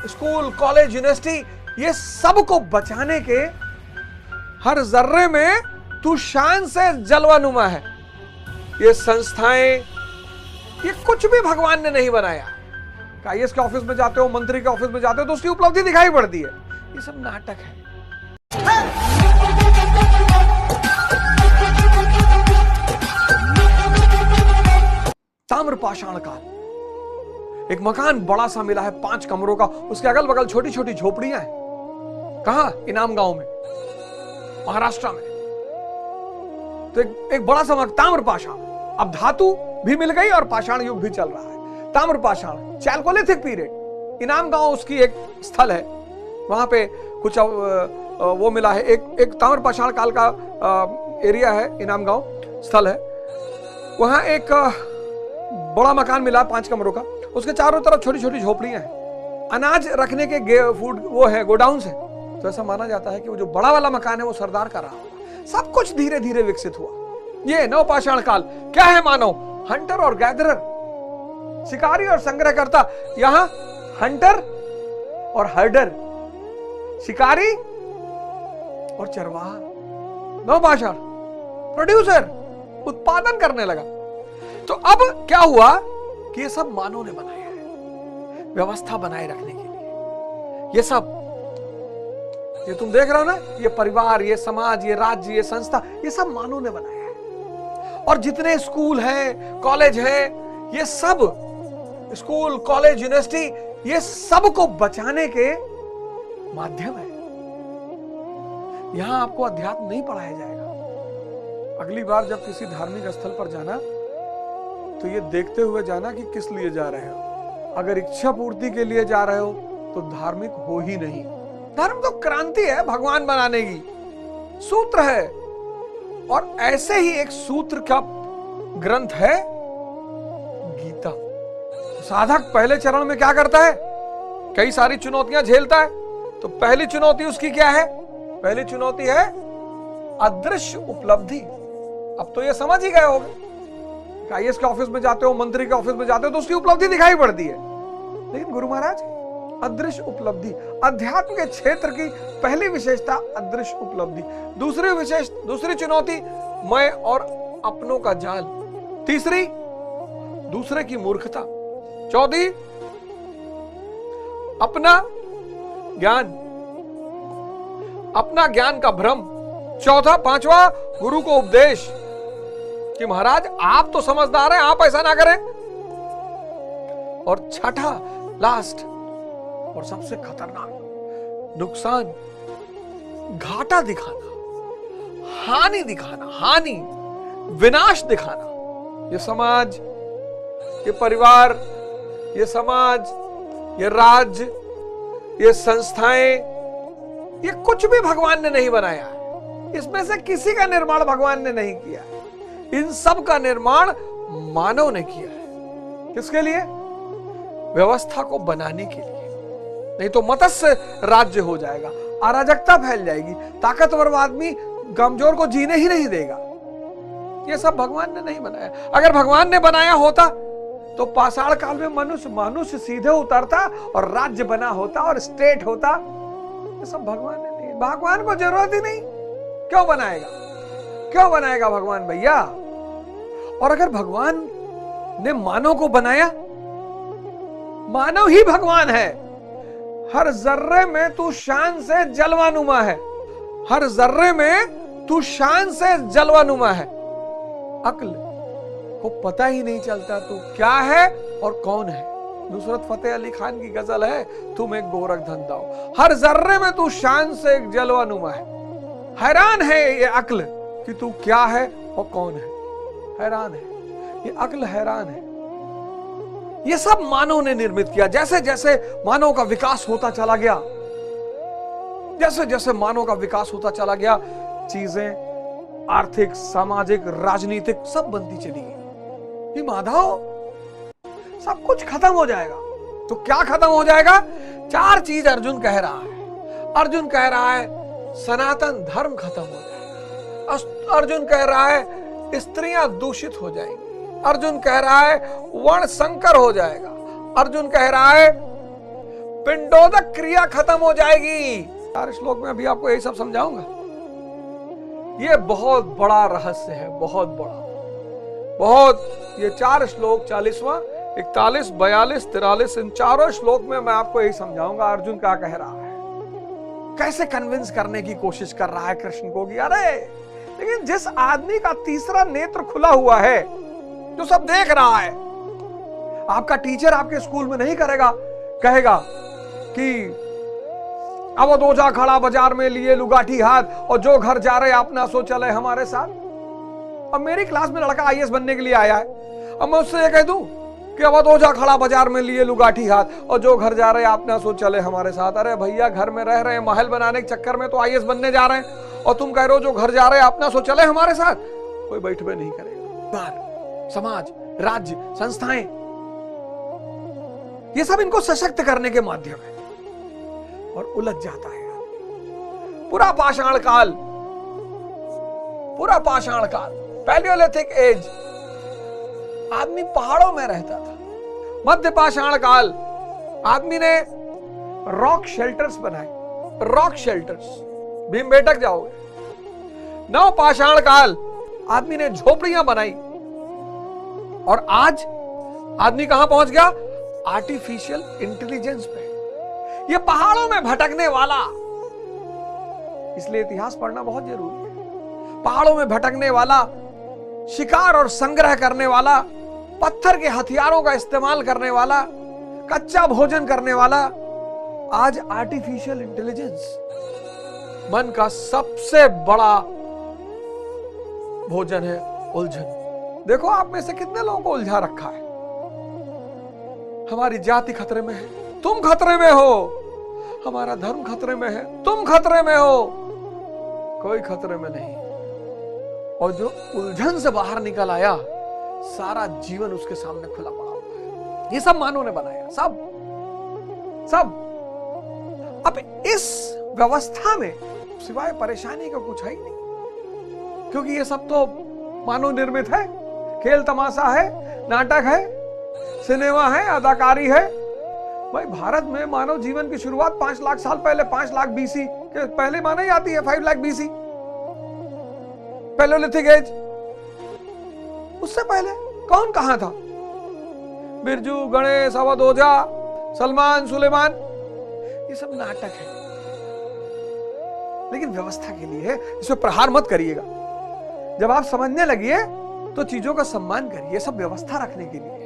School, college, university, ये सब को बचाने के हर जर्रे में तू शान से जलवानुमा है। ये संस्थाएं, ये कुछ भी भगवान ने नहीं बनाया। आईएएस के ऑफिस में जाते हो, मंत्री के ऑफिस में जाते हो तो उसकी उपलब्धि दिखाई पड़ती है। ये सब नाटक है। ताम्रपाषाण काल, एक मकान बड़ा सा मिला है 5 कमरों का, उसके अगल बगल छोटी छोटी झोपड़ियां हैं। कहां? इनाम गांव में, महाराष्ट्र में। तो एक बड़ा सा ताम्रपाषाण, अब धातु भी मिल गई और पाषाण युग भी चल रहा है। ताम्रपाषाण, चैल्कोलिथिक पीरियड, इनाम गांव उसकी एक स्थल है। वहां पे कुछ वो मिला है, एक ताम्रपाषाण काल का एरिया है, इनाम गांव स्थल है। वहां एक बड़ा मकान मिला 5 कमरों का, उसके चारों तरफ छोटी छोटी झोपड़ियां हैं। अनाज रखने के फूड वो है, गोडाउन है। तो ऐसा माना जाता है कि वो जो बड़ा वाला मकान है वो सरदार का रहा होगा। सब कुछ धीरे धीरे विकसित हुआ। ये नवपाषाण काल क्या है मानो? हंटर और गैदरर, शिकारी और संग्रहकर्ता। यहां हंटर और हर्डर, शिकारी और चरवाहा। नवपाषाण, प्रोड्यूसर, उत्पादन करने लगा। तो अब क्या हुआ कि ये सब मानव ने बनाया है व्यवस्था बनाए रखने के लिए। ये सब, ये तुम देख रहे हो ना, ये परिवार, ये समाज, ये राज्य, ये संस्था, ये सब मानव ने बनाया है। और जितने स्कूल है, कॉलेज है, ये सब स्कूल, कॉलेज, यूनिवर्सिटी, ये सब को बचाने के माध्यम है। यहां आपको अध्यात्म नहीं पढ़ाया जाएगा। अगली बार जब किसी धार्मिक स्थल पर जाना तो ये देखते हुए जाना कि किस लिए जा रहे हो। अगर इच्छा पूर्ति के लिए जा रहे हो तो धार्मिक हो ही नहीं। धर्म तो क्रांति है भगवान बनाने की, सूत्र है। और ऐसे ही एक सूत्र का ग्रंथ है गीता। साधक पहले चरण में क्या करता है? कई सारी चुनौतियां झेलता है। तो पहली चुनौती उसकी क्या है? पहली चुनौती है अदृश्य उपलब्धि। अब तो ये समझ ही गए होंगे, आईएएस के ऑफिस में जाते हो, मंत्री के ऑफिस में जाते हो तो उसकी उपलब्धि दिखाई पड़ती है। लेकिन गुरु महाराज, अदृश्य उपलब्धि, अध्यात्म के क्षेत्र की पहली विशेषता अदृश्य उपलब्धि। दूसरी चुनौती मैं और अपनों का जाल। तीसरी, दूसरे की मूर्खता। चौथी, अपना ज्ञान का भ्रम। चौथा, पांचवा, गुरु को उपदेश कि महाराज आप तो समझदार हैं, आप ऐसा ना करें। और छठा, लास्ट और सबसे खतरनाक, नुकसान, घाटा दिखाना, हानि दिखाना, विनाश दिखाना। ये समाज, ये परिवार, ये समाज, ये राज्य, ये संस्थाएं, ये कुछ भी भगवान ने नहीं बनाया है। इसमें से किसी का निर्माण भगवान ने नहीं किया है। इन सब का निर्माण मानव ने किया है। किसके लिए? व्यवस्था को बनाने के लिए। नहीं तो मत्स्य राज्य हो जाएगा, अराजकता फैल जाएगी, ताकतवर आदमी कमजोर को जीने ही नहीं देगा। ये सब भगवान ने नहीं बनाया। अगर भगवान ने बनाया होता तो पाषाण काल में मनुष्य सीधे उतरता और राज्य बना होता और स्टेट होता। ये सब भगवान ने नहीं। भगवान को जरूरत ही नहीं, क्यों बनाएगा भगवान भैया? और अगर भगवान ने मानव को बनाया, मानव ही भगवान है। हर जर्रे में तू शान से जलवानुमा है। हर जर्रे में तू शान से जलवानुमा है। अक्ल को पता ही नहीं चलता तू क्या है और कौन है। नुसरत फतेह अली खान की गजल है, तुम एक गोरख धंधा हो। हर जर्रे में तू शान से एक जलवानुमा है। हैरान है ये अक्ल कि तू क्या है और कौन है। हैरान है ये अक्ल, हैरान है। ये सब मानव ने निर्मित किया। जैसे जैसे मानव का विकास होता चला गया, चीजें आर्थिक, सामाजिक, राजनीतिक सब बनती चली गई। ये माधव, सब कुछ खत्म हो जाएगा। तो क्या खत्म हो जाएगा? 4 चीज अर्जुन कह रहा है। सनातन धर्म खत्म हो जाएगा। अर्जुन कह रहा है स्त्रियां दूषित हो जाएंगी। अर्जुन कह रहा है वर्ण संकर हो जाएगा। अर्जुन कह रहा है पिंडोदक क्रिया खत्म हो जाएगी। 4 श्लोक में अभी आपको यही सब समझाऊंगा। ये बहुत बड़ा रहस्य है, बहुत बड़ा, बहुत। ये 4 श्लोक 40वां, 41, 42, 43, इन चारों श्लोक में मैं आपको यही समझाऊंगा अर्जुन क्या कह रहा है, कैसे कन्विंस करने की कोशिश कर रहा है कृष्ण को कि अरे, लेकिन जिस आदमी का तीसरा नेत्र खुला हुआ है, जो सब देख रहा है, आपका टीचर आपके स्कूल में नहीं कहेगा कि अवधोजा खड़ा बाजार में लिए लुगाठी हाथ और जो घर जा रहे आप ना सो चले हमारे साथ। अब मेरी क्लास में लड़का आईएएस बनने के लिए आया है, अब मैं उससे ये कह दूं कि अवधोजा खड़ा बाजार में लिए लुगाठी हाथ और जो घर जा रहे आप ना सो चले हमारे साथ। अरे भैया, घर में रह रहे हैं, महल बनाने के चक्कर में तो आईएएस बनने जा रहे हैं, और तुम कह रहे हो जो घर जा रहे हैं आप ना सो चले हमारे साथ। कोई बैठबे नहीं करेगा। समाज, राज्य, संस्थाएं, ये सब इनको सशक्त करने के माध्यम है, और उलझ जाता है पूरा पाषाण काल, पैलियोलिथिक एज। आदमी पहाड़ों में रहता था। मध्य पाषाण काल, आदमी ने रॉक शेल्टर्स बनाए, रॉक शेल्टर्स, भीमबेटक जाओगे। नव पाषाण काल, आदमी ने झोपड़ियां बनाई, और आज आदमी कहां पहुंच गया? आर्टिफिशियल इंटेलिजेंस पे। ये पहाड़ों में भटकने वाला, इसलिए इतिहास पढ़ना बहुत जरूरी है। पहाड़ों में भटकने वाला, शिकार और संग्रह करने वाला, पत्थर के हथियारों का इस्तेमाल करने वाला, कच्चा भोजन करने वाला, आज आर्टिफिशियल इंटेलिजेंस। मन का सबसे बड़ा भोजन है उलझन। देखो आप में से कितने लोगों को उलझा रखा है। हमारी जाति खतरे में है, तुम खतरे में हो। हमारा धर्म खतरे में है, तुम खतरे में हो। कोई खतरे में नहीं। और जो उलझन से बाहर निकल आया, सारा जीवन उसके सामने खुला पड़ा हुआ है। ये सब मानव ने बनाया, सब। अब इस व्यवस्था में सिवाय परेशानी का कुछ है ही नहीं, क्योंकि ये सब तो मानव निर्मित है। खेल तमाशा है, नाटक है, सिनेमा है, अदाकारी है। भाई, भारत में मानव जीवन की शुरुआत 5 लाख साल पहले, 5 लाख BC के पहले मानी जाती है। 5 लाख BC, पैलियोलिथिक एज। उससे पहले कौन कहां था? बिरजू, गणेश, अवधोजा, सलमान, सुलेमान, ये सब नाटक है। लेकिन व्यवस्था के लिए है, इसमें प्रहार मत करिएगा। जब आप समझने लगिए तो चीजों का सम्मान करिए। सब व्यवस्था रखने के लिए।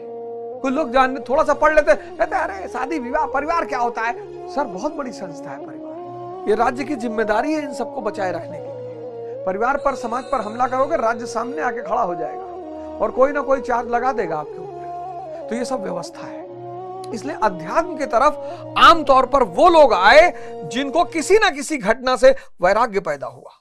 कुछ लोग जानने, थोड़ा सा पढ़ लेते, कहते हैं अरे शादी विवाह, परिवार क्या होता है? सर, बहुत बड़ी संस्था है परिवार। ये राज्य की जिम्मेदारी है इन सबको बचाए रखने के लिए। परिवार पर, समाज पर हमला करोगे, राज्य सामने आके खड़ा हो जाएगा और कोई ना कोई चार्ज लगा देगा आपके ऊपर। तो ये सब व्यवस्था है। इसलिए अध्यात्म की तरफ आमतौर पर वो लोग आए जिनको किसी ना किसी घटना से वैराग्य पैदा हुआ।